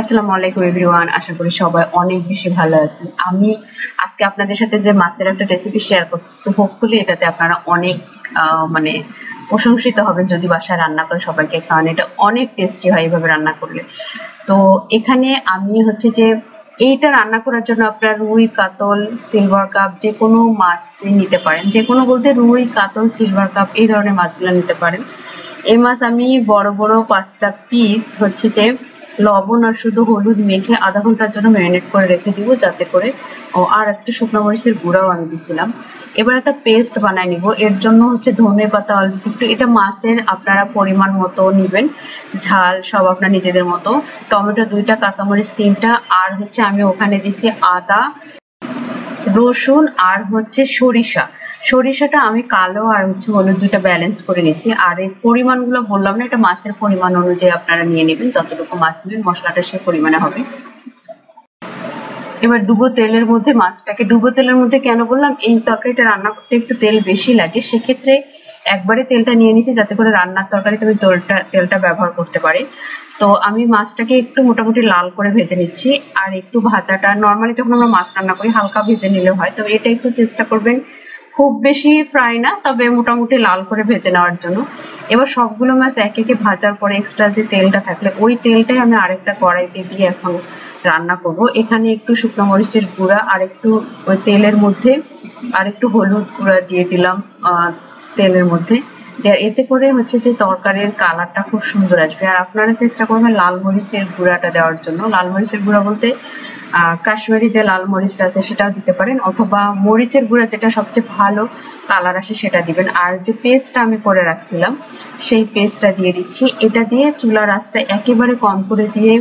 আসসালামু আলাইকুম এভরিওয়ান, আশা করি সবাই অনেক বেশি ভালো আছেন। আমি আজকে আপনাদের সাথে যে মাছের একটা রেসিপি শেয়ার করতেছি, হোপফুলি এটাতে আপনারা অনেক মানে প্রশংসিত হবেন যদি বাসায় রান্না করে সবাইকে খাওয়ান। এটা অনেক টেস্টি হয় এইভাবে রান্না করলে। তো এখানে আমি হচ্ছে যে এইটা রান্না করার জন্য আপনারা রুই, কাতল, সিলভার কাপ যে কোনো মাছই নিতে পারেন। যে কোনো বলতে রুই, কাতল, সিলভার কাপ এই ধরনের মাছগুলো নিতে পারেন। এই মাছ আমি বড় বড় 5টা পিস হচ্ছে যে লবণ আর শুধু হলুদ মেখে আধা ঘন্টার জন্য ম্যারিনেট করে রেখে দিব, যাতে করে আর একটু শুকনো মরিচের গুঁড়াও আমি দিছিলাম। এবার একটা পেস্ট বানায় নিব। এর জন্য হচ্ছে ধনে পাতা অল্প একটু, এটা মাছের আপনারা পরিমাণ মতো নিবেন, ঝাল সব আপনার নিজেদের মতো। টমেটো 2টা, কাঁচামরিচ 3টা, আর হচ্ছে আমি ওখানে দিছি আদা, রসুন আর হচ্ছে সরিষাটা আমি কালো আর হচ্ছে হলুদ 2টা ব্যালেন্স করে নিছি। আর এই পরিমাণগুলো বললাম না, এটা মাছের পরিমাণ অনুযায়ী আপনারা নিয়ে নেবেন, যতটুকু মাছ নেবেন মশলাটা সে পরিমাণে হবে। এবার ডুবো তেলের মধ্যে মাছটাকে, ডুবো তেলের মধ্যে কেন বললাম, এই তরকারিটা রান্না করতে একটু তেল বেশি লাগে, সেক্ষেত্রে একবারে তেলটা নিয়ে নিছি যাতে করে রান্নার তরকারিতে আমি তেলটা ব্যবহার করতে পারি। তো আমি মাছটাকে একটু মোটামুটি লাল করে ভেজে নিচ্ছি। আর একটু ভাজাটা নর্মালি যখন আমরা মাছ রান্না করি হালকা ভেজে নিলে হয়, তবে এটা একটু চেষ্টা করবেন খুব বেশি ফ্রাই না, তবে মোটামুটি লাল করে ভেজে নেওয়ার জন্য। এবার সবগুলো মাছ একে একে ভাজার পরে এক্সট্রা যে তেলটা থাকলে ওই তেলটাই আমি আরেকটা কড়াইতে দিয়ে এখন রান্না করব। এখানে একটু শুকনো মরিচের গুঁড়া আর একটু ওই তেলের মধ্যে আর একটু হলুদ গুঁড়া দিয়ে দিলাম তেলের মধ্যে। এতে করে হচ্ছে যে তরকারির কালারটা খুব সুন্দর আসবে। আর আপনারা চেষ্টা করবেন লাল মরিচের গুঁড়াটা দেওয়ার জন্য। লাল মরিচের গুঁড়া বলতে কাশ্মীরি যে লাল মরিচটা আছে সেটাও দিতে পারেন, অথবা মরিচের গুঁড়া যেটা সবচেয়ে ভালো কালার আসে সেটা দিবেন। আর যে পেস্টটা আমি করে রাখছিলাম সেই পেস্টটা দিয়ে দিচ্ছি। এটা দিয়ে চুলার আঁচটা একেবারে কম করে দিয়ে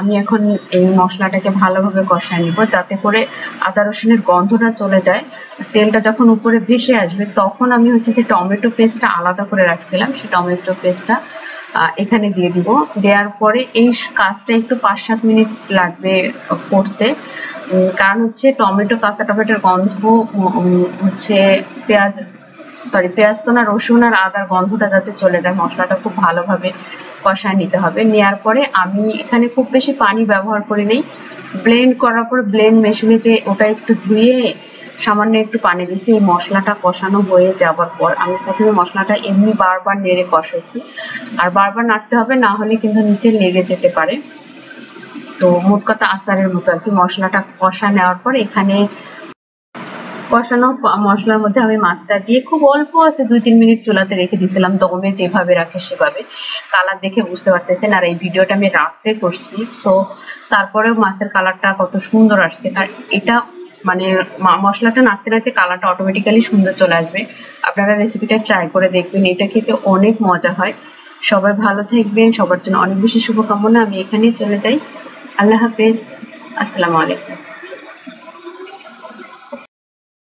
আমি এখন এই মশলাটাকে ভালোভাবে কষায় নিব, যাতে করে আদা রসুনের গন্ধটা চলে যায়। তেলটা যখন উপরে ভেসে আসবে তখন আমি হচ্ছে যে টমেটো পেস্টটা আলাদা করে রাখছিলাম সেই টমেটো পেস্টটা এখানে দিয়ে দিব। দেওয়ার পরে এই কাজটা একটু 5-7 মিনিট লাগবে করতে, কারণ হচ্ছে কাঁচা টমেটোর গন্ধ হচ্ছে পেঁয়াজ তো না, রসুন আর আদার গন্ধটা যাতে চলে যায়, মশলাটা খুব ভালোভাবে কষায় নিতে হবে। নেওয়ার পরে আমি এখানে খুব বেশি পানি ব্যবহার করি নাই, ব্লেন্ড করার পর ব্লেন্ড মেশিনে যে ওটা একটু ধুয়ে সামান্য একটু পানি দিছি। এই মশলাটা কষানো হয়ে যাবার পর আমি প্রথমে মশলাটা এমনি বারবার নেড়ে কষাইছি, আর বারবার নাড়তে হবে, না হলে কিন্তু নিচে লেগে যেতে পারে। তো মোট কথা আচারের মতো আর কি। মশলাটা কষা নেওয়ার পর এখানে কষানো মশলার মধ্যে আমি মাছটা দিয়ে খুব অল্প আছে 2-3 মিনিট চুলাতে রেখে দিয়েছিলাম, দমে যেভাবে রাখে সেভাবে। কালার দেখে বুঝতে পারতেছেন। আর এই ভিডিওটা আমি রাত্রে করছি, সো তারপরেও মাছের কালারটা কত সুন্দর আসছে। আর এটা মানে মশলাটা নাড়তে নাড়তে কালারটা অটোমেটিক্যালি সুন্দর চলে আসবে। আপনারা রেসিপিটা ট্রাই করে দেখবেন, এটা খেতে অনেক মজা হয়। সবাই ভালো থাকবেন, সবার জন্য অনেক বেশি শুভকামনা। আমি এখানেই চলে যাই। আল্লাহ হাফেজ, আসসালামু আলাইকুম।